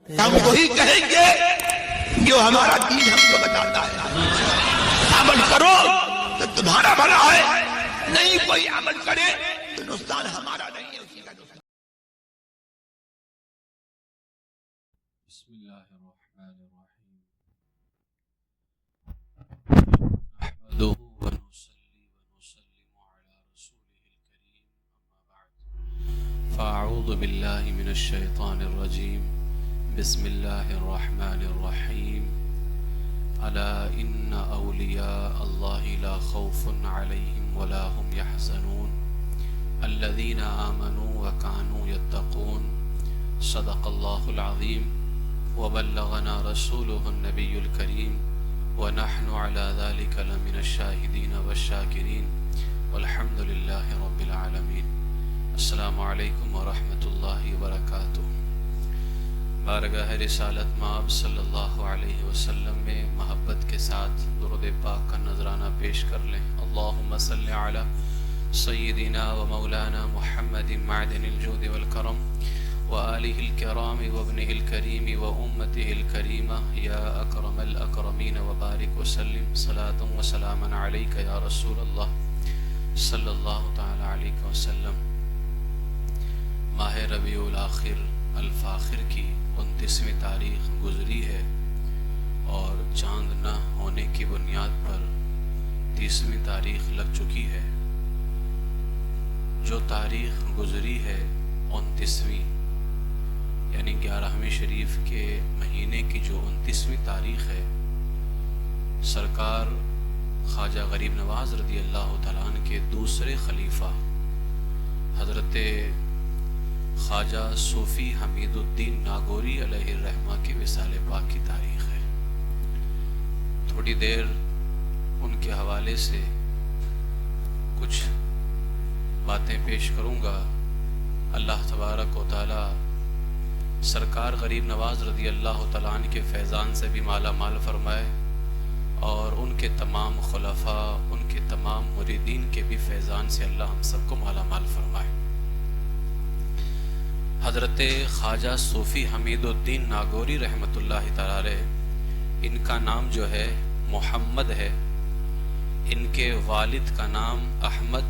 ہم وہی کہیں گے جو ہمارا دین ہم کو بتاتا ہے. عمل کرو تو تمہارا بھلا ہے، نہیں کوئی عمل کرے تو نقصان ہمارا نہیں ہے، اسی کا نقصان. بسم اللہ الرحمن الرحیم. نحمده ونصلي ونسلم على رسوله الكريم، اما بعد فاعوذ باللہ من الشیطان الرجیم. بسم اللہ الرحمن الرحیم. الا ان اولیاء اللہ لا خوف علیہم ولا هم يحزنون الذین آمنوا وكانوا يتقون. صدق اللہ العظیم وبلغنا رسوله النبی الکریم ونحن على ذلك لمن الشاہدین والشاکرین والحمد للہ رب العالمین. السلام علیکم ورحمۃ اللہ وبرکاتہ. بارگاہ رسالت مآب صلی اللہ علیہ وسلم میں محبت کے ساتھ درود پاک کا نذرانہ پیش کر لیں. اللہم صلی علی سیدنا و مولانا محمد معدن الجود والکرم وآلہ الکرام وابنہ الکریم وامتہ الکریمہ یا اکرم الاکرمین وبارک وسلم صلاۃ وسلاما علیک یا رسول اللہ صلی اللہ تعالی علیہ وسلم. ماہ ربیع الاخر الفاخر کی 29ویں تاریخ گزری ہے اور چاند نہ ہونے کی بنیاد پر 30ویں تاریخ لگ چکی ہے. جو تاریخ گزری ہے 29ویں یعنی 11ویں شریف کے مہینے کی جو 29ویں تاریخ ہے، سرکار خواجہ غریب نواز رضی اللہ تعالیٰ عنہ کے دوسرے خلیفہ حضرت خواجہ صوفی حمید الدین ناگوری علیہ الرحمہ کے وصال پاک کی تاریخ ہے. تھوڑی دیر ان کے حوالے سے کچھ باتیں پیش کروں گا. اللہ تبارک و تعالی سرکار غریب نواز رضی اللہ تعالیٰ عنہ کے فیضان سے بھی مالا مال فرمائے اور ان کے تمام خلفاء، ان کے تمام مریدین کے بھی فیضان سے اللہ ہم سب کو مالا مال فرمائے. حضرت خواجہ صوفی حمید الدین ناگوری رحمۃ اللہ تعالی علیہ، ان کا نام جو ہے محمد ہے. ان کے والد کا نام احمد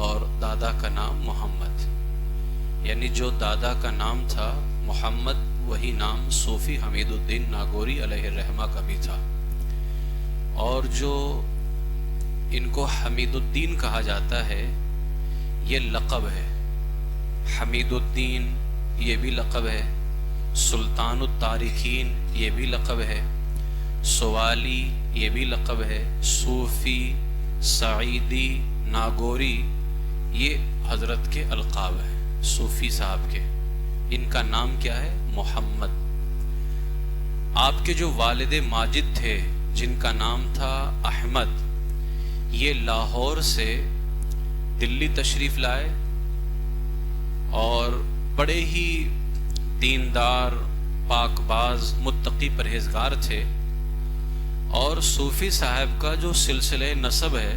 اور دادا کا نام محمد، یعنی جو دادا کا نام تھا محمد وہی نام صوفی حمید الدین ناگوری علیہ الرحمہ کا بھی تھا. اور جو ان کو حمید الدین کہا جاتا ہے یہ لقب ہے. حمید الدین یہ بھی لقب ہے، سلطان التارکین یہ بھی لقب ہے، سوالی یہ بھی لقب ہے، صوفی، سعیدی، ناگوری یہ حضرت کے القاب ہیں صوفی صاحب کے. ان کا نام کیا ہے؟ محمد. آپ کے جو والد ماجد تھے جن کا نام تھا احمد، یہ لاہور سے دلی تشریف لائے اور بڑے ہی دیندار، پاک باز، متقی، پرہیزگار تھے. اور صوفی صاحب کا جو سلسلہ نسب ہے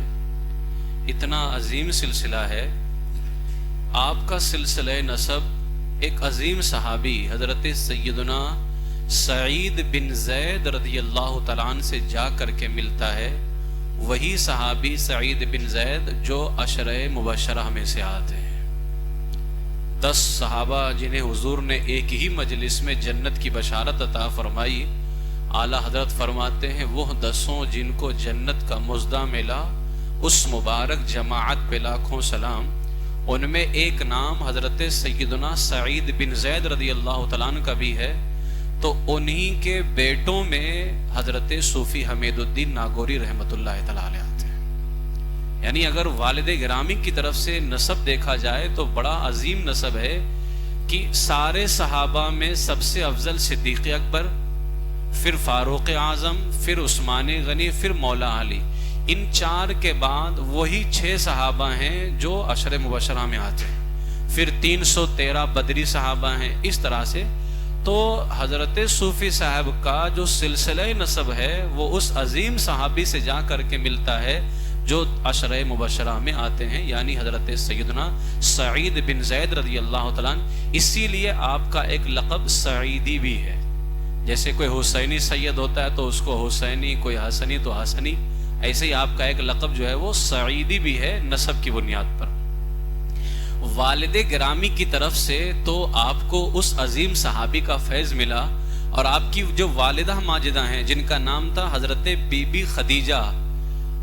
اتنا عظیم سلسلہ ہے. آپ کا سلسلہ نسب ایک عظیم صحابی حضرت سیدنا سعید بن زید رضی اللہ تعالیٰ عنہ سے جا کر کے ملتا ہے. وہی صحابی سعید بن زید جو عشرہ مبشرہ میں سے آتے ہیں. 10 صحابہ جنہیں حضور نے ایک ہی مجلس میں جنت کی بشارت عطا فرمائی. اعلیٰ حضرت فرماتے ہیں وہ 10 جن کو جنت کا مژدہ ملا، اس مبارک جماعت پہ لاکھوں سلام. ان میں ایک نام حضرت سیدنا سعید بن زید رضی اللہ تعالیٰ عنہ کا بھی ہے. تو انہی کے بیٹوں میں حضرت صوفی حمید الدین ناگوری رحمۃ اللہ تعالیٰ علیہ آتے ہیں. یعنی اگر والد گرامی کی طرف سے نسب دیکھا جائے تو بڑا عظیم نسب ہے کہ سارے صحابہ میں سب سے افضل صدیق اکبر، پھر فاروق اعظم، پھر عثمان غنی، پھر مولا علی. ان 4 کے بعد وہی 6 صحابہ ہیں جو عشر مبشرہ میں آتے ہیں. پھر 313 بدری صحابہ ہیں. اس طرح سے تو حضرت صوفی صاحب کا جو سلسلہ نسب ہے وہ اس عظیم صحابی سے جا کر کے ملتا ہے جو عشرہ مبشرہ میں آتے ہیں، یعنی حضرت سیدنا سعید بن زید رضی اللہ تعالیٰ عنہ. اسی لیے آپ کا ایک لقب سعیدی بھی ہے. جیسے کوئی حسینی سید ہوتا ہے تو اس کو حسینی، کوئی حسنی تو حسنی، ایسے ہی آپ کا ایک لقب جو ہے وہ سعیدی بھی ہے نسب کی بنیاد پر. والد گرامی کی طرف سے تو آپ کو اس عظیم صحابی کا فیض ملا، اور آپ کی جو والدہ ماجدہ ہیں جن کا نام تھا حضرت بی بی خدیجہ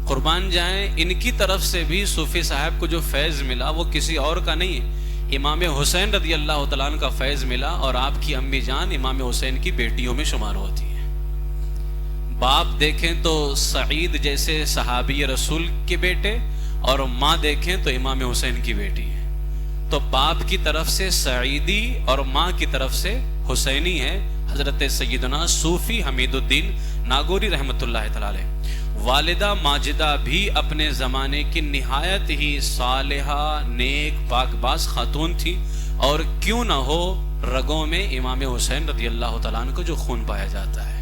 قربان جائیں، ان کی طرف سے بھی صوفی صاحب کو جو فیض ملا وہ کسی اور کا نہیں ہے، امام حسین رضی اللہ تعالیٰ عنہ کا فیض ملا. اور آپ کی امی جان امام حسین کی بیٹیوں میں شمار ہوتی ہیں. باپ دیکھیں تو سعید جیسے صحابی رسول کے بیٹے، اور ماں دیکھیں تو امام حسین کی بیٹی ہے. تو باپ کی طرف سے سعیدی اور ماں کی طرف سے حسینی ہے حضرت سیدنا صوفی حمید الدین ناگوری رحمۃ اللہ تعالی علیہ. والدہ ماجدہ بھی اپنے زمانے کی نہایت ہی صالحہ، نیک، پاک باز خاتون تھی، اور کیوں نہ ہو رگوں میں امام حسین رضی اللہ تعالیٰ عنہ کو جو خون پایا جاتا ہے.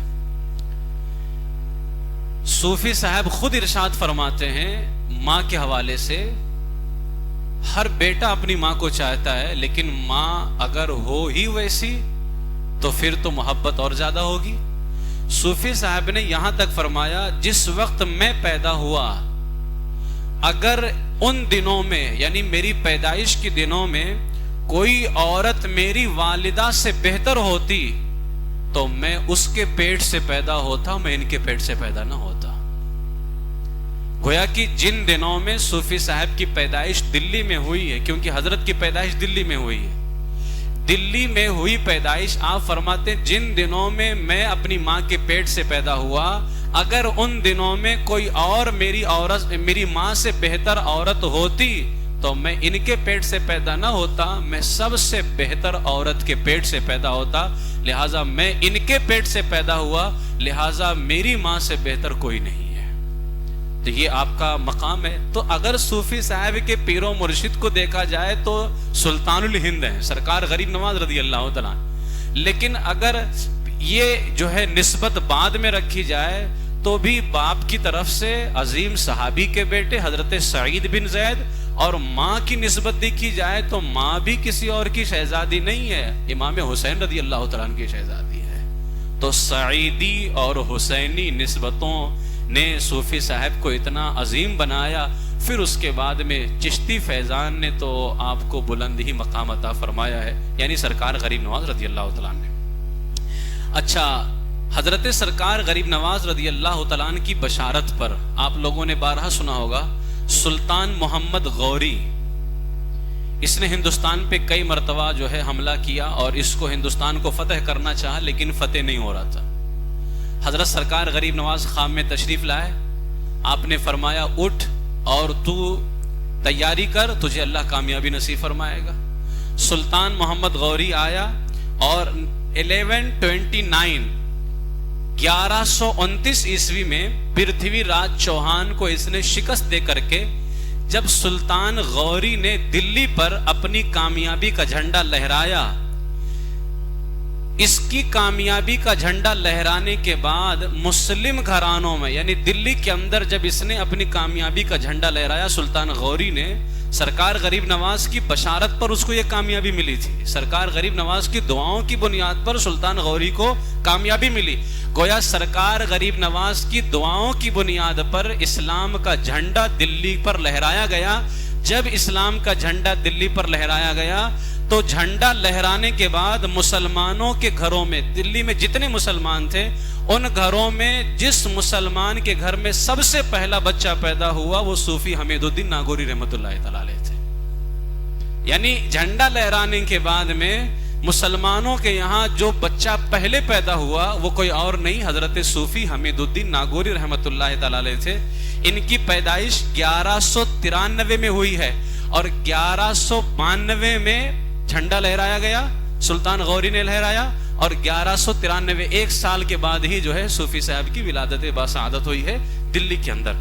صوفی صاحب خود ارشاد فرماتے ہیں ماں کے حوالے سے، ہر بیٹا اپنی ماں کو چاہتا ہے، لیکن ماں اگر ہو ہی ویسی تو پھر تو محبت اور زیادہ ہوگی. صوفی صاحب نے یہاں تک فرمایا جس وقت میں پیدا ہوا، اگر ان دنوں میں یعنی میری پیدائش کے دنوں میں کوئی عورت میری والدہ سے بہتر ہوتی تو میں اس کے پیٹ سے پیدا ہوتا، میں ان کے پیٹ سے پیدا نہ ہوتا. گویا کہ جن دنوں میں صوفی صاحب کی پیدائش دلی میں ہوئی ہے، کیونکہ حضرت کی پیدائش دلی میں ہوئی ہے، دلی میں ہوئی پیدائش، آپ فرماتے ہیں جن دنوں میں میں اپنی ماں کے پیٹ سے پیدا ہوا، اگر ان دنوں میں کوئی اور میری ماں سے بہتر عورت ہوتی تو میں ان کے پیٹ سے پیدا نہ ہوتا، میں سب سے بہتر عورت کے پیٹ سے پیدا ہوتا. لہٰذا میں ان کے پیٹ سے پیدا ہوا، لہٰذا میری ماں سے بہتر کوئی نہیں ہے. تو یہ آپ کا مقام ہے. تو اگر صوفی صاحب کے پیر و مرشد کو دیکھا جائے تو سلطان الہند ہیں سرکار غریب نواز رضی اللہ تعالیٰ. لیکن اگر یہ جو ہے نسبت بعد میں رکھی جائے تو بھی باپ کی طرف سے عظیم صحابی کے بیٹے حضرت سعید بن زید، اور ماں کی نسبت دیکھی جائے تو ماں بھی کسی اور کی شہزادی نہیں ہے، امام حسین رضی اللہ تعالیٰ کی شہزادی ہے. تو سعیدی اور حسینی نسبتوں نے صوفی صاحب کو اتنا عظیم بنایا. پھر اس کے بعد میں چشتی فیضان نے تو آپ کو بلند ہی مقام عطا فرمایا ہے، یعنی سرکار غریب نواز رضی اللہ تعالیٰ نے. اچھا، حضرت سرکار غریب نواز رضی اللہ تعالیٰ کی بشارت پر آپ لوگوں نے بارہا سنا ہوگا سلطان محمد غوری، اس نے ہندوستان پہ کئی مرتبہ جو ہے حملہ کیا اور اس کو ہندوستان کو فتح کرنا چاہا، لیکن فتح نہیں ہو رہا تھا. حضرت سرکار غریب نواز خام میں تشریف لائے، آپ نے فرمایا اٹھ اور تو تیاری کر، تجھے اللہ کامیابی نصیب فرمائے گا. سلطان محمد غوری آیا اور 1129 عیسوی میں پرتھوی راج چوہان کو اس نے شکست دے کر کے، جب سلطان غوری نے دلی پر اپنی کامیابی کا جھنڈا لہرایا، اس کی کامیابی کا جھنڈا لہرانے کے بعد مسلم گھرانوں میں یعنی دلی کے اندر جب اس نے اپنی کامیابی کا جھنڈا لہرایا سلطان غوری نے، سرکار غریب نواز کی بشارت پر اس کو یہ کامیابی ملی تھی. سرکار غریب نواز کی دعاؤں کی بنیاد پر سلطان غوری کو کامیابی ملی. گویا سرکار غریب نواز کی دعاؤں کی بنیاد پر اسلام کا جھنڈا دلی پر لہرایا گیا. جب اسلام کا جھنڈا دلی پر لہرایا گیا تو جھنڈا لہرانے کے بعد مسلمانوں کے گھروں میں، دلی میں جتنے مسلمان تھے ان گھروں میں جس مسلمان کے گھر میں سب سے پہلا بچہ پیدا ہوا وہ صوفی حمید الدین ناگوری رحمۃ اللہ تعالی علیہ تھے. یعنی جھنڈا لہرانے کے بعد میں مسلمانوں کے یہاں جو بچہ پہلے پیدا ہوا وہ کوئی اور نہیں، حضرت صوفی حمید الدین ناگوری رحمۃ اللہ تعالی علیہ تھے. ان کی پیدائش 1193 میں ہوئی ہے اور 1192 میں جھنڈا لہرایا گیا، سلطان غوری نے لہرایا، اور 1193 ایک سال کے بعد ہی جو ہے صوفی صاحب کی ولادت باسعادت ہوئی ہے دلی کے اندر.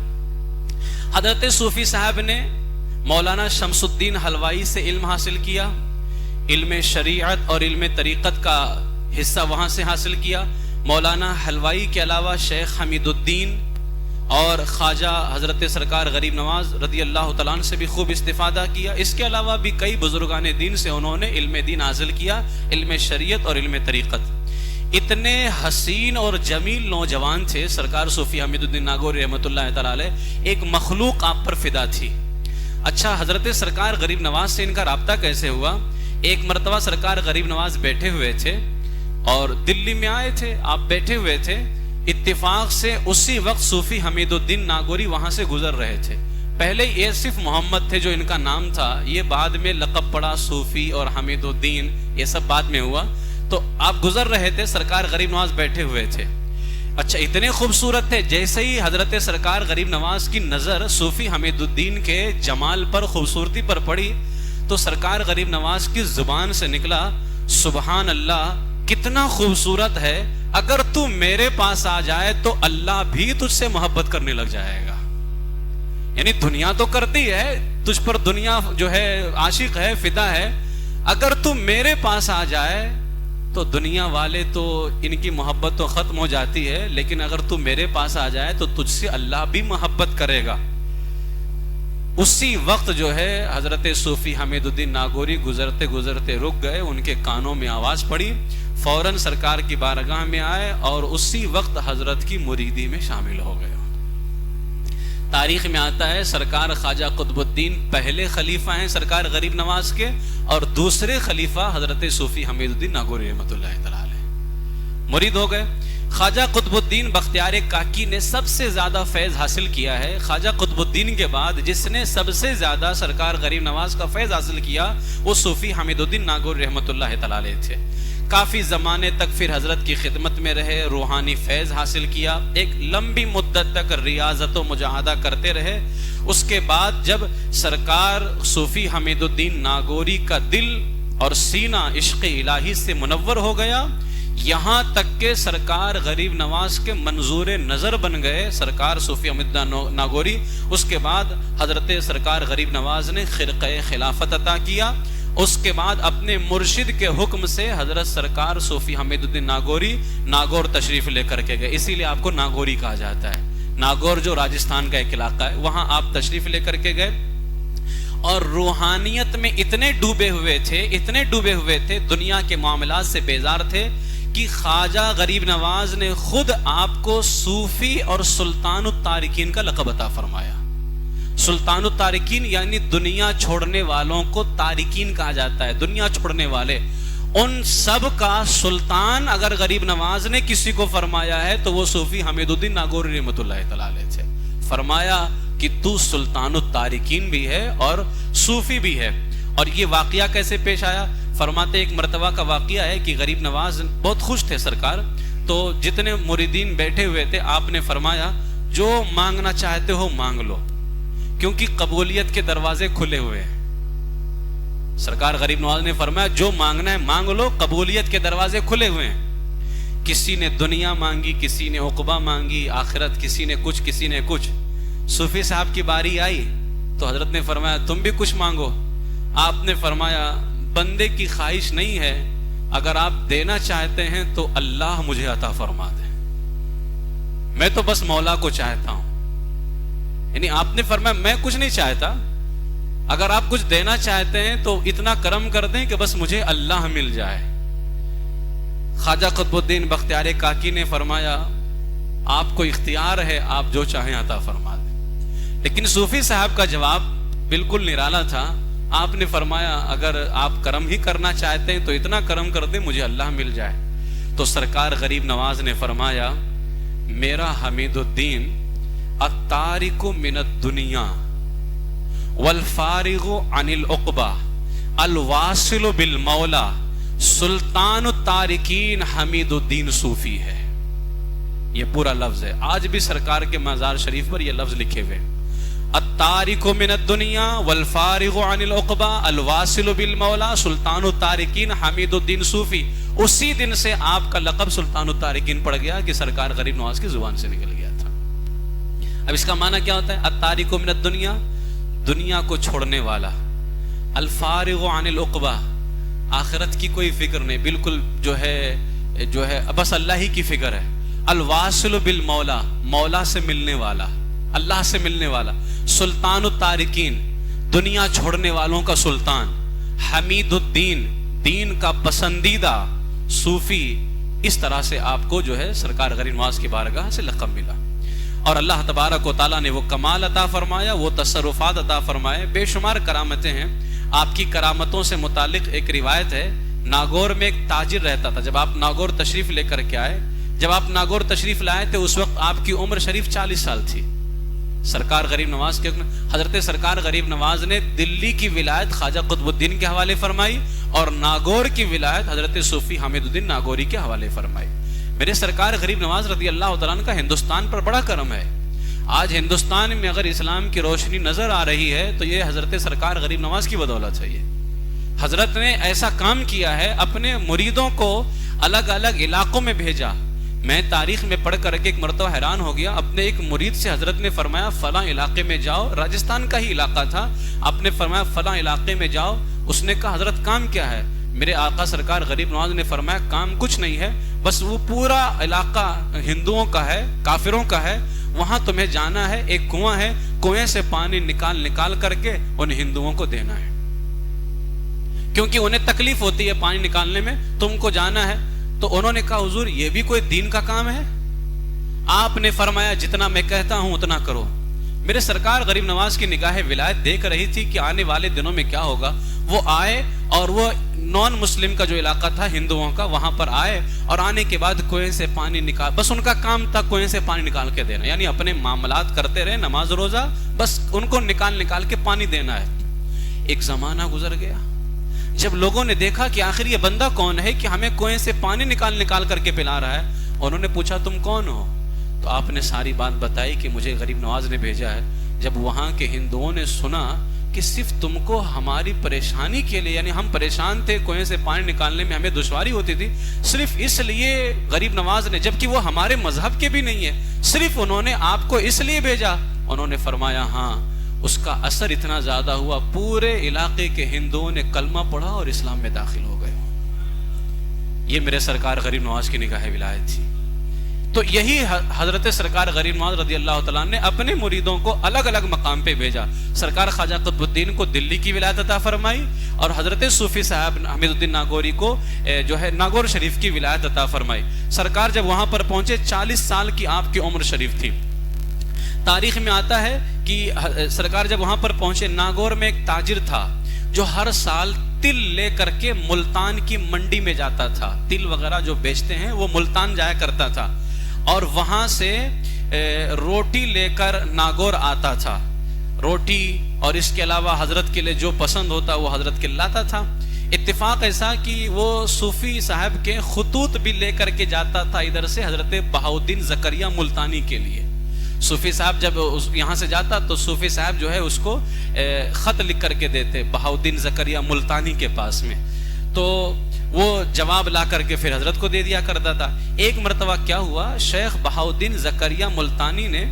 حضرت صوفی صاحب نے مولانا شمس الدین حلوائی سے علم حاصل کیا، علم شریعت اور علم طریقت کا حصہ وہاں سے حاصل کیا. مولانا حلوائی کے علاوہ شیخ حمید الدین اور خواجہ حضرت سرکار غریب نواز رضی اللہ تعالیٰ عنہ سے بھی خوب استفادہ کیا. اس کے علاوہ بھی کئی بزرگان دین سے انہوں نے علم دین حاصل کیا, علم شریعت اور علم طریقت. اتنے حسین اور جمیل نوجوان تھے سرکار صوفی حمید الدین ناگوری رحمۃ اللہ تعالیٰ علیہ. ایک مخلوق آپ پر فدا تھی. اچھا, حضرت سرکار غریب نواز سے ان کا رابطہ کیسے ہوا؟ ایک مرتبہ سرکار غریب نواز بیٹھے ہوئے تھے اور دلی میں آئے تھے, آپ بیٹھے ہوئے تھے, اتفاق سے اسی وقت صوفی حمید الدین ناگوری وہاں سے گزر رہے تھے. پہلے یہ صرف محمد تھے جو ان کا نام تھا, یہ بعد میں لقب پڑا صوفی اور حمید الدین, یہ سب بعد میں ہوا. تو آپ گزر رہے تھے, سرکار غریب نواز بیٹھے ہوئے تھے. اچھا, اتنے خوبصورت تھے. جیسے ہی حضرت سرکار غریب نواز کی نظر صوفی حمید الدین کے جمال پر, خوبصورتی پر پڑی, تو سرکار غریب نواز کی زبان سے نکلا, سبحان اللہ, کتنا خوبصورت ہے, اگر تو میرے پاس آ جائے تو اللہ بھی تجھ سے محبت کرنے لگ جائے گا. یعنی دنیا تو کرتی ہے, تجھ پر دنیا جو ہے عاشق ہے, فدا ہے, اگر تو میرے پاس آ جائے تو دنیا والے تو ان کی محبت تو ختم ہو جاتی ہے, لیکن اگر تو میرے پاس آ جائے تو تجھ سے اللہ بھی محبت کرے گا. اسی وقت جو ہے حضرت صوفی حمید الدین ناگوری گزرتے گزرتے رک گئے, ان کے کانوں میں آواز پڑی, فوراً سرکار کی بارگاہ میں آئے اور اسی وقت حضرت کی مریدی میں شامل ہو گئے. تاریخ میں آتا ہے سرکار خواجہ قطب الدین پہلے خلیفہ ہیں سرکار غریب نواز کے, اور دوسرے خلیفہ حضرت صوفی حمید الدین ناگوری رحمۃ اللہ تعالی علیہ مرید ہو گئے. خواجہ قطب الدین بختیار کاکی نے سب سے زیادہ فیض حاصل کیا ہے. خواجہ قطب الدین کے بعد جس نے سب سے زیادہ سرکار غریب نواز کا فیض حاصل کیا وہ صوفی حمید الدین ناگوری رحمۃ اللہ تعالی علیہ تھے. کافی زمانے تک پھر حضرت کی خدمت میں رہے, روحانی فیض حاصل کیا, ایک لمبی مدت تک ریاضت و مجاہدہ کرتے رہے. اس کے بعد جب سرکار صوفی حمید الدین ناگوری کا دل اور سینہ عشق الہی سے منور ہو گیا, یہاں تک کہ سرکار غریب نواز کے منظور نظر بن گئے سرکار صوفی حمید ناگوری. اس کے بعد حضرت سرکار غریب نواز نے خرقہ خلافت عطا کیا. اس کے بعد اپنے مرشد کے حکم سے حضرت سرکار صوفی حمید الدین ناگوری ناگور تشریف لے کر کے گئے, اسی لیے آپ کو ناگوری کہا جاتا ہے. ناگور جو راجستھان کا ایک علاقہ ہے, وہاں آپ تشریف لے کر کے گئے اور روحانیت میں اتنے ڈوبے ہوئے تھے, دنیا کے معاملات سے بیزار تھے کہ خواجہ غریب نواز نے خود آپ کو صوفی اور سلطان التارکین کا لقب عطا فرمایا. سلطان التارکین یعنی دنیا چھوڑنے والوں کو تارکین کہا جاتا ہے, دنیا چھوڑنے والے. ان سب کا سلطان اگر غریب نواز نے کسی کو فرمایا ہے تو وہ صوفی حمید الدین ناگوری رحمۃ اللہ تعالی علیہ تھے. فرمایا کہ تو سلطان التارکین بھی ہے اور صوفی بھی ہے. اور یہ واقعہ کیسے پیش آیا؟ فرماتے ایک مرتبہ کا واقعہ ہے کہ غریب نواز بہت خوش تھے سرکار, تو جتنے مریدین بیٹھے ہوئے تھے آپ نے فرمایا جو مانگنا چاہتے ہو مانگ لو, کیونکہ قبولیت کے دروازے کھلے ہوئے ہیں. سرکار غریب نواز نے فرمایا جو مانگنا ہے مانگ لو, قبولیت کے دروازے کھلے ہوئے ہیں. کسی نے دنیا مانگی, کسی نے عقبہ مانگی, آخرت, کسی نے کچھ. صوفی صاحب کی باری آئی تو حضرت نے فرمایا تم بھی کچھ مانگو. آپ نے فرمایا بندے کی خواہش نہیں ہے, اگر آپ دینا چاہتے ہیں تو اللہ مجھے عطا فرما دے, میں تو بس مولا کو چاہتا ہوں. یعنی آپ نے فرمایا میں کچھ نہیں چاہتا, اگر آپ کچھ دینا چاہتے ہیں تو اتنا کرم کر دیں کہ بس مجھے اللہ مل جائے. خواجہ قطب الدین بختیار کاکی نے فرمایا آپ کو اختیار ہے, آپ جو چاہیں عطا فرما دیں. لیکن صوفی صاحب کا جواب بالکل نرالا تھا. آپ نے فرمایا اگر آپ کرم ہی کرنا چاہتے ہیں تو اتنا کرم کر دیں مجھے اللہ مل جائے. تو سرکار غریب نواز نے فرمایا میرا حمید الدین التارک من الدنیا والفارغ عن العقبہ الواصل بالمولا سلطان التارکین حمید الدین صوفی ہے. یہ پورا لفظ ہے, آج بھی سرکار کے مزار شریف پر یہ لفظ لکھے ہوئے, التارک من الدنیا والفارغ عن العقبہ الواصل بالمولا سلطان التارکین حمید الدین صوفی. اسی دن سے آپ کا لقب سلطان التارکین پڑ گیا کہ سرکار غریب نواز کی زبان سے نکل گیا تھا. اب اس کا معنی کیا ہوتا ہے؟ التارک من الدنیا, دنیا کو چھوڑنے والا, الفارغ عن العقبہ, آخرت کی کوئی فکر نہیں, بالکل جو ہے بس اللہ ہی کی فکر ہے, الواصل بالمولا، مولا سے ملنے والا، اللہ سے ملنے والا، سلطان التارکین، دنیا چھوڑنے والوں کا سلطان، حمید الدین، دین کا پسندیدہ صوفی، اس طرح سے آپ کو جو ہے سرکار غریب نواز کی بارگاہ سے لقب ملا. اور اللہ تبارک و تعالیٰ نے وہ کمال عطا فرمایا، وہ تصرفات عطا فرمائے، بے شمار کرامتیں ہیں. آپ کی کرامتوں سے متعلق ایک روایت ہے، ناگور میں ایک تاجر رہتا تھا. جب آپ ناگور تشریف لے کر کے آئے، جب آپ ناگور تشریف لائے تھے، اس وقت آپ کی عمر شریف 40 سال تھی. سرکار غریب نواز کے حضرت سرکار غریب نواز نے دلی کی ولایت خواجہ قطب الدین کے حوالے فرمائی اور ناگور کی ولایت حضرت صوفی حمید الدین ناگوری کے حوالے فرمائی. میرے سرکار غریب نواز رضی اللہ تعالیٰ عنہ کا ہندوستان پر بڑا کرم ہے. آج ہندوستان میں اگر اسلام کی روشنی نظر آ رہی ہے تو یہ حضرت سرکار غریب نواز کی بدولت ہے. یہ حضرت نے ایسا کام کیا ہے، اپنے مریدوں کو الگ الگ علاقوں میں بھیجا. میں تاریخ میں پڑھ کر کے ایک مرتبہ حیران ہو گیا. اپنے ایک مرید سے حضرت نے فرمایا فلاں علاقے میں جاؤ، راجستھان کا ہی علاقہ تھا. آپ نے فرمایا فلاں علاقے میں جاؤ. اس نے کہا حضرت کام کیا ہے؟ میرے آقا سرکار غریب نواز نے فرمایا کام کچھ نہیں ہے، بس وہ پورا علاقہ ہندوؤں کا ہے، کافروں کا ہے، وہاں تمہیں جانا ہے، ایک کنواں ہے، کنویں سے پانی نکال کر کے ان ہندوؤں کو دینا ہے، کیونکہ انہیں تکلیف ہوتی ہے پانی نکالنے میں، تم کو جانا ہے. تو انہوں نے کہا حضور یہ بھی کوئی دین کا کام ہے؟ آپ نے فرمایا جتنا میں کہتا ہوں اتنا کرو. میرے سرکار غریب نواز کی نگاہ ولایت دیکھ رہی تھی کہ آنے والے دنوں میں کیا ہوگا. وہ آئے اور وہ نان مسلم کا جو علاقہ تھا ہندوؤں کا، وہاں پر آئے اور آنے کے بعد کنویں سے پانی نکال، بس ان کا کام تھا کنویں سے پانی نکال کے دینا، یعنی اپنے معاملات کرتے رہے، نماز روزہ، بس ان کو نکال کے پانی دینا ہے. ایک زمانہ گزر گیا، جب لوگوں نے دیکھا کہ آخر یہ بندہ کون ہے کہ ہمیں کنویں سے پانی نکال کر کے پلا رہا ہے. انہوں نے پوچھا تم کون ہو؟ تو آپ نے ساری بات بتائی کہ مجھے غریب نواز نے بھیجا ہے. جب وہاں کے ہندوؤں نے سنا کہ صرف تم کو ہماری پریشانی کے لیے، یعنی ہم پریشان تھے کنویں سے پانی نکالنے میں ہمیں دشواری ہوتی تھی، صرف اس لیے غریب نواز نے، جبکہ وہ ہمارے مذہب کے بھی نہیں ہے، صرف انہوں نے آپ کو اس لیے بھیجا. انہوں نے فرمایا ہاں. اس کا اثر اتنا زیادہ ہوا، پورے علاقے کے ہندوؤں نے کلمہ پڑھا اور اسلام میں داخل ہو گئے. یہ میرے سرکار غریب نواز کی نگاہ ولایت تھی. تو یہی حضرت سرکار غریب نواز رضی اللہ تعالیٰ نے اپنے مریدوں کو الگ الگ مقام پہ بھیجا. سرکار خواجہ قطب الدین کو دلی کی ولایت عطا فرمائی اور حضرت صوفی صاحب حمید الدین ناگوری کو جو ہے ناگور شریف کی ولایت عطا فرمائی. سرکار جب وہاں پر پہنچے 40 سال کی آپ کی عمر شریف تھی. تاریخ میں آتا ہے کہ سرکار جب وہاں پر پہنچے، ناگور میں ایک تاجر تھا جو ہر سال تل لے کر کے ملتان کی منڈی میں جاتا تھا. تل وغیرہ جو بیچتے ہیں وہ ملتان جایا کرتا تھا اور وہاں سے روٹی لے کر ناگور آتا تھا. روٹی اور اس کے علاوہ حضرت کے لیے جو پسند ہوتا وہ حضرت کے لاتا تھا. اتفاق ایسا کہ وہ صوفی صاحب کے خطوط بھی لے کر کے جاتا تھا ادھر سے حضرت بہاؤدین زکریا ملتانی کے لیے. صوفی صاحب جب یہاں سے جاتا تو صوفی صاحب جو ہے اس کو خط لکھ کر کے دیتے بہاؤدین زکریا ملتانی کے پاس میں، تو وہ جواب لا کر کے پھر حضرت کو دے دیا کرتا تھا. ایک مرتبہ کیا ہوا، شیخ بہاؤدین زکریا ملتانی نے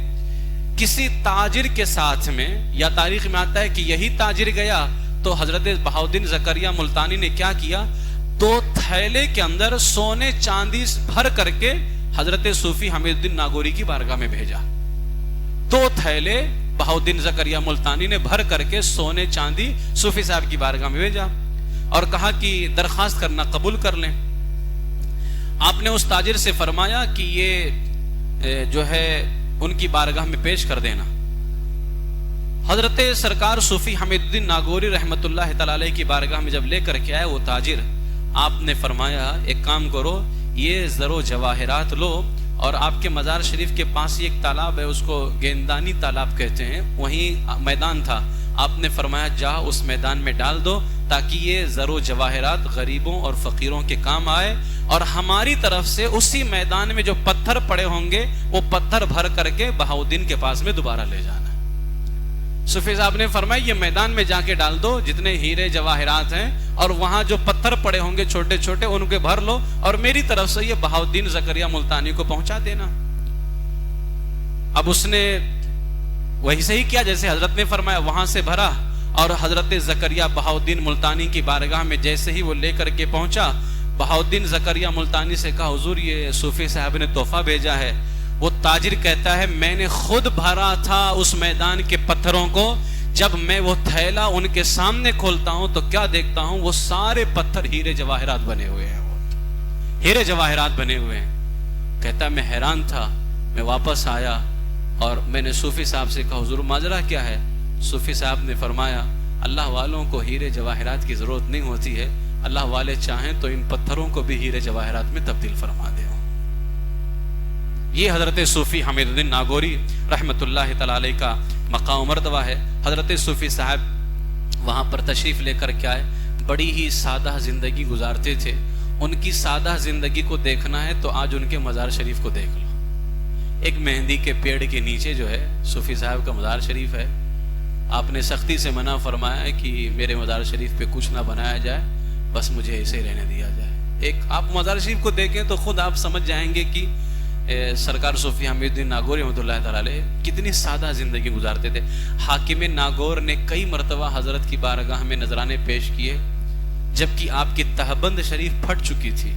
کسی تاجر کے ساتھ میں، یا تاریخ میں آتا ہے کہ یہی تاجر گیا تو حضرت بہاؤدین زکریا ملتانی نے کیا کیا، 2 تھیلے کے اندر سونے چاندی بھر کر کے حضرت صوفی حمید الدین ناگوری کی بارگاہ میں بھیجا. 2 تھیلے بہاؤدین زکریا ملتانی نے بھر کر کے سونے چاندی صوفی صاحب کی بارگاہ میں بھیجا اور کہا کہ درخواست کرنا قبول کر لیں. آپ نے اس تاجر سے فرمایا کہ یہ جو ہے ان کی بارگاہ میں پیش کر دینا. حضرت سرکار صوفی حمید الدین ناگوری رحمت اللہ تعالی علیہ کی بارگاہ میں جب لے کر کے آئے وہ تاجر، آپ نے فرمایا ایک کام کرو، یہ زر و جواہرات لو اور آپ کے مزار شریف کے پاس ہی ایک تالاب ہے، اس کو گیندانی تالاب کہتے ہیں، وہیں میدان تھا. آپ نے فرمایا جا اس میدان میں ڈال دو تاکہ یہ زر و جواہرات غریبوں اور فقیروں کے کام آئے، اور ہماری طرف سے اسی میدان میں جو پتھر پڑے ہوں گے وہ پتھر بھر کر کے بہاؤدین کے پاس میں دوبارہ لے جانا. صوفی صاحب نے فرمایا یہ میدان میں جا کے ڈال دو جتنے ہیرے جواہرات ہیں، اور وہاں جو پتھر پڑے ہوں گے چھوٹے چھوٹے ان کے بھر لو اور میری طرف سے یہ بہاؤدین زکریا ملتانی کو پہنچا دینا. اب اس نے وہی صحیح کیا جیسے حضرت نے فرمایا، وہاں سے بھرا اور حضرت زکریا بہاؤدین ملتانی کی بارگاہ میں جیسے ہی وہ لے کر کے پہنچا بہاؤالدین زکریا ملتانی سے کہا حضور یہ صوفی صاحب نے تحفہ بھیجا ہے. وہ تاجر کہتا ہے میں نے خود بھرا تھا اس میدان کے پتھروں کو, جب میں وہ تھیلا ان کے سامنے کھولتا ہوں تو کیا دیکھتا ہوں, وہ سارے پتھر ہیرے جواہرات بنے ہوئے ہیں, ہیرے جواہرات بنے ہوئے ہیں. کہتا ہے میں حیران تھا, میں واپس آیا اور میں نے صوفی صاحب سے کہا حضور ماجرا کیا ہے؟ صوفی صاحب نے فرمایا اللہ والوں کو ہیرے جواہرات کی ضرورت نہیں ہوتی ہے, اللہ والے چاہیں تو ان پتھروں کو بھی ہیرے جواہرات میں تبدیل فرما دے. یہ حضرت صوفی حمید الدین ناگوری رحمت اللہ تعالی علیہ کا مقام و مرتبہ ہے. حضرت صوفی صاحب وہاں پر تشریف لے کر کے آئے, بڑی ہی سادہ زندگی گزارتے تھے. ان کی سادہ زندگی کو دیکھنا ہے تو آج ان کے مزار شریف کو دیکھ لو. ایک مہندی کے پیڑ کے نیچے جو ہے صوفی صاحب کا مزار شریف ہے. آپ نے سختی سے منع فرمایا ہے کہ میرے مزار شریف پہ کچھ نہ بنایا جائے, بس مجھے ایسے ہی رہنے دیا جائے. ایک آپ مزار شریف کو دیکھیں تو خود آپ سمجھ جائیں گے کہ سرکار صوفی حمید الدین ناگوری رحمۃ اللہ تعالی علیہ کتنی سادہ زندگی گزارتے تھے. حاکم ناگور نے کئی مرتبہ حضرت کی بارگاہ میں نذرانے پیش کیے جبکہ آپ کی تہبند شریف پھٹ چکی تھی.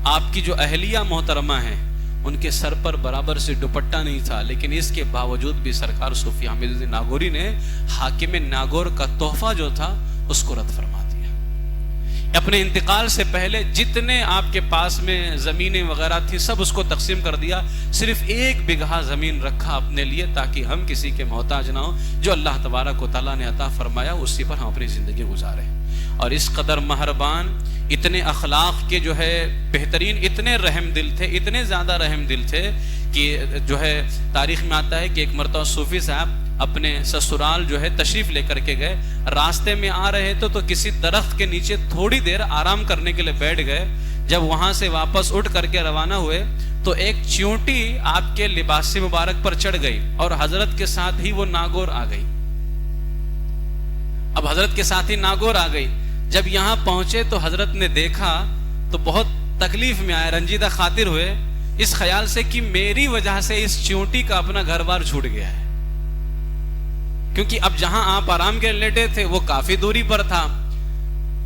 آپ کی جو اہلیہ محترمہ ہیں ان کے سر پر برابر سے دوپٹہ نہیں تھا, لیکن اس کے باوجود بھی سرکار صوفی حمید الدین ناگوری نے حاکم ناگور کا تحفہ جو تھا اس کو رد فرما دیا. اپنے انتقال سے پہلے جتنے آپ کے پاس میں زمینیں وغیرہ تھی سب اس کو تقسیم کر دیا, صرف 1 بیگھہ زمین رکھا اپنے لیے تاکہ ہم کسی کے محتاج نہ ہوں, جو اللہ تبارک و تعالیٰ نے عطا فرمایا اسی پر ہم اپنی زندگی گزاریں. اور اس قدر مہربان, اتنے اخلاق کے جو ہے بہترین, اتنے رحم دل تھے, اتنے زیادہ رحم دل تھے کہ جو ہے تاریخ میں آتا ہے کہ ایک مرتبہ صوفی صاحب اپنے سسرال جو ہے تشریف لے کر کے گئے, راستے میں آ رہے تھے تو کسی درخت کے نیچے تھوڑی دیر آرام کرنے کے لیے بیٹھ گئے. جب وہاں سے واپس اٹھ کر کے روانہ ہوئے تو ایک چیونٹی آپ کے لباس مبارک پر چڑھ گئی اور حضرت کے ساتھ ہی وہ ناگور آ گئی. اب حضرت کے ساتھ ہی ناگور آ گئی. جب یہاں پہنچے تو حضرت نے دیکھا تو بہت تکلیف میں آئے, رنجیدہ خاطر ہوئے اس خیال سے کہ میری وجہ سے اس چیونٹی کا اپنا گھر بار چھوٹ گیا ہے, کیونکہ اب جہاں آپ آرام کے لیٹے تھے وہ کافی دوری پر تھا.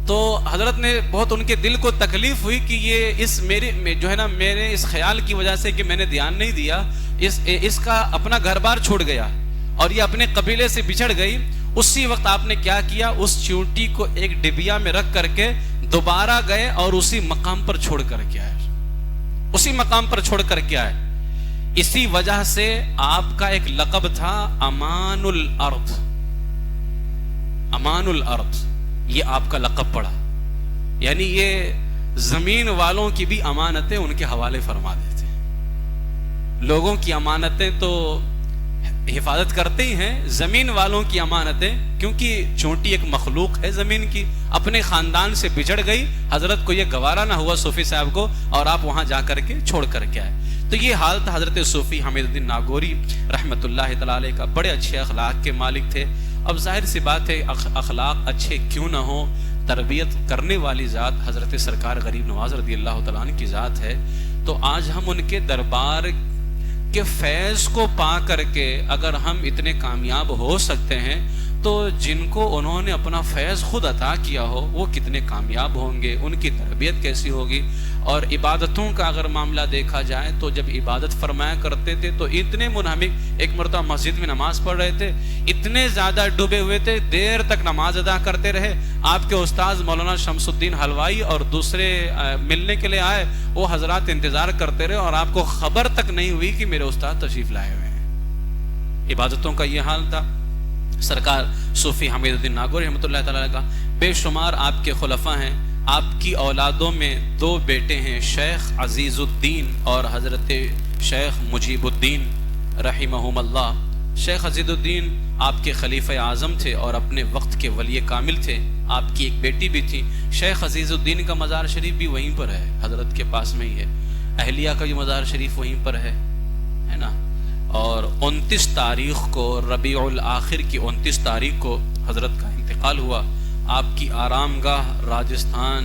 تو حضرت نے بہت ان کے دل کو تکلیف ہوئی کہ یہ اس میرے جو ہے نا میرے اس خیال کی وجہ سے کہ میں نے دھیان نہیں دیا, اس کا اپنا گھر بار چھوڑ گیا اور یہ اپنے قبیلے سے بچھڑ گئی. اسی وقت آپ نے کیا کیا, اس چیونٹی کو ایک ڈبیا میں رکھ کر کے دوبارہ گئے اور اسی مقام پر چھوڑ کر کے آئے, اسی مقام پر چھوڑ کر کے آئے. اسی وجہ سے آپ کا ایک لقب تھا امان الارض, امان الارض, یہ آپ کا لقب پڑا. یعنی یہ زمین والوں کی بھی امانتیں ان کے حوالے فرما دیتے. لوگوں کی امانتیں تو حفاظت کرتے ہی ہیں, زمین والوں کی امانتیں, کیونکہ چونٹی ایک مخلوق ہے زمین کی, اپنے خاندان سے بچھڑ گئی. حضرت کو یہ گوارا نہ ہوا صوفی صاحب کو, اور آپ وہاں جا کر کے چھوڑ کر کے آئے. تو یہ حال تھا حضرت صوفی حمید الدین ناگوری رحمت اللہ تعالی علیہ کا. بڑے اچھے اخلاق کے مالک تھے. اب ظاہر سی بات ہے اخلاق اچھے کیوں نہ ہوں, تربیت کرنے والی ذات حضرت سرکار غریب نواز رضی اللہ تعالیٰ عنہ کی ذات ہے. تو آج ہم ان کے دربار کے فیض کو پا کر کے اگر ہم اتنے کامیاب ہو سکتے ہیں تو جن کو انہوں نے اپنا فیض خود عطا کیا ہو وہ کتنے کامیاب ہوں گے, ان کی تربیت کیسی ہوگی. اور عبادتوں کا اگر معاملہ دیکھا جائے تو جب عبادت فرمایا کرتے تھے تو اتنے منہمک, ایک مرتبہ مسجد میں نماز پڑھ رہے تھے, اتنے زیادہ ڈوبے ہوئے تھے, دیر تک نماز ادا کرتے رہے. آپ کے استاذ مولانا شمس الدین حلوائی اور دوسرے ملنے کے لیے آئے, وہ حضرات انتظار کرتے رہے اور آپ کو خبر تک نہیں ہوئی کہ میرے استاد تشریف لائے ہوئے ہیں. عبادتوں کا یہ حال تھا. سرکار صوفی حمید الدین ناگوری رحمۃ اللہ تعالیٰ کا بے شمار آپ کے خلفاء ہیں. آپ کی اولادوں میں 2 بیٹے ہیں, شیخ عزیز الدین اور حضرت شیخ مجیب الدین رحمہم اللہ. شیخ عزیز الدین آپ کے خلیفہ اعظم تھے اور اپنے وقت کے ولی کامل تھے. آپ کی ایک بیٹی بھی تھی. شیخ عزیز الدین کا مزار شریف بھی وہیں پر ہے, حضرت کے پاس میں ہی ہے. اہلیہ کا بھی مزار شریف وہیں پر ہے نا. اور 29 تاریخ کو ربیع الاخر کی 29 تاریخ کو حضرت کا انتقال ہوا. آپ کی آرام گاہ راجستھان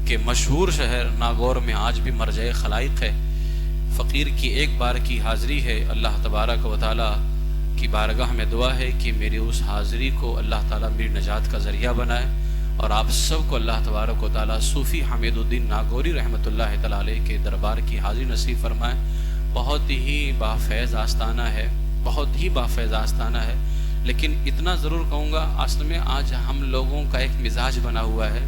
کے مشہور شہر ناگور میں آج بھی مرجع خلائق ہے. فقیر کی ایک بار کی حاضری ہے. اللہ تبارک و تعالی کی بارگاہ میں دعا ہے کہ میری اس حاضری کو اللہ تعالیٰ میری نجات کا ذریعہ بنائے اور آپ سب کو اللہ تبارک و تعالیٰ صوفی حمید الدین ناگوری رحمۃ اللہ تعالی علیہ کے دربار کی حاضری نصیب فرمائے۔ بہت ہی بافیض آستانہ ہے، بہت ہی بافیض آستانہ ہے، لیکن اتنا ضرور کہوں گا، اصل میں آج ہم لوگوں کا ایک مزاج بنا ہوا ہے،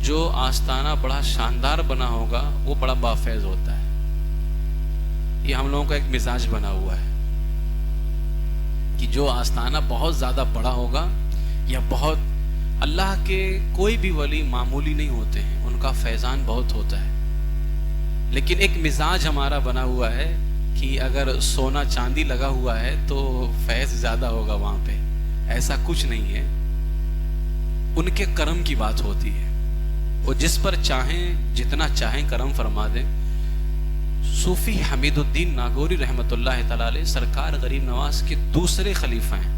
جو آستانہ بڑا شاندار بنا ہوگا وہ بڑا بافیض ہوتا ہے۔ یہ ہم لوگوں کا ایک مزاج بنا ہوا ہے کہ جو آستانہ بہت زیادہ بڑا ہوگا یا بہت، اللہ کے کوئی بھی ولی معمولی نہیں ہوتے ہیں، ان کا فیضان بہت ہوتا ہے، لیکن ایک مزاج ہمارا بنا ہوا ہے کہ اگر سونا چاندی لگا ہوا ہے تو فیض زیادہ ہوگا وہاں پہ، ایسا کچھ نہیں ہے، ان کے کرم کی بات ہوتی ہے، وہ جس پر چاہیں جتنا چاہیں کرم فرما دیں۔ صوفی حمید الدین ناگوری رحمۃ اللہ تعالی علیہ سرکار غریب نواز کے دوسرے خلیفہ ہیں،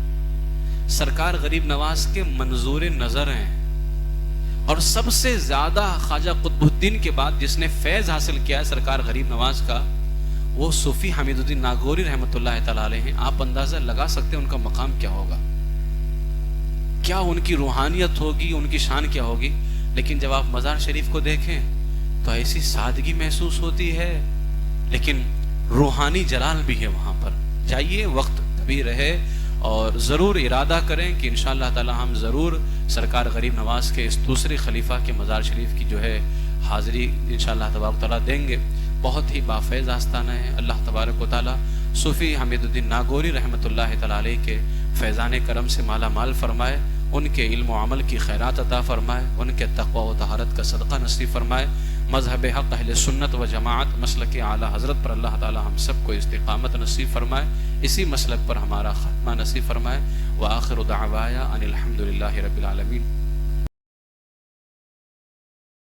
سرکار غریب نواز کے منظور نظر ہیں، اور سب سے زیادہ خواجہ قطب الدین کے بعد جس نے فیض حاصل کیا ہے سرکار غریب نواز کا، وہ صوفی حمید الدین ناگوری رحمۃ اللہ تعالی علیہ ہیں۔ آپ اندازہ لگا سکتے ہیں ان کا مقام کیا ہوگا، کیا ان کی روحانیت ہوگی، ان کی شان کیا ہوگی، لیکن جب آپ مزار شریف کو دیکھیں تو ایسی سادگی محسوس ہوتی ہے، لیکن روحانی جلال بھی ہے وہاں پر۔ جائیے، وقت کبھی رہے اور ضرور ارادہ کریں کہ انشاءاللہ تعالی ہم ضرور سرکار غریب نواز کے اس دوسرے خلیفہ کے مزار شریف کی جو ہے حاضری انشاءاللہ تبارک تعالیٰ دیں گے۔ بہت ہی بافیض آستانہ ہے، اللہ تبارک و تعالیٰ صوفی حمید الدین ناگوری رحمۃ اللہ تعالی علیہ کے فیضان کرم سے مالا مال فرمائے، ان کے علم و عمل کی خیرات عطا فرمائے، ان کے تقوی و طہارت کا صدقہ نصیب فرمائے، مذہب حق اہل سنت و جماعت مسلک اعلیٰ حضرت پر اللہ تعالی ہم سب کو استقامت نصیب فرمائے، اسی مسلک پر ہمارا خاتمہ نصیب فرمائے۔ وآخر دعوایا ان الحمد للہ رب العالمین۔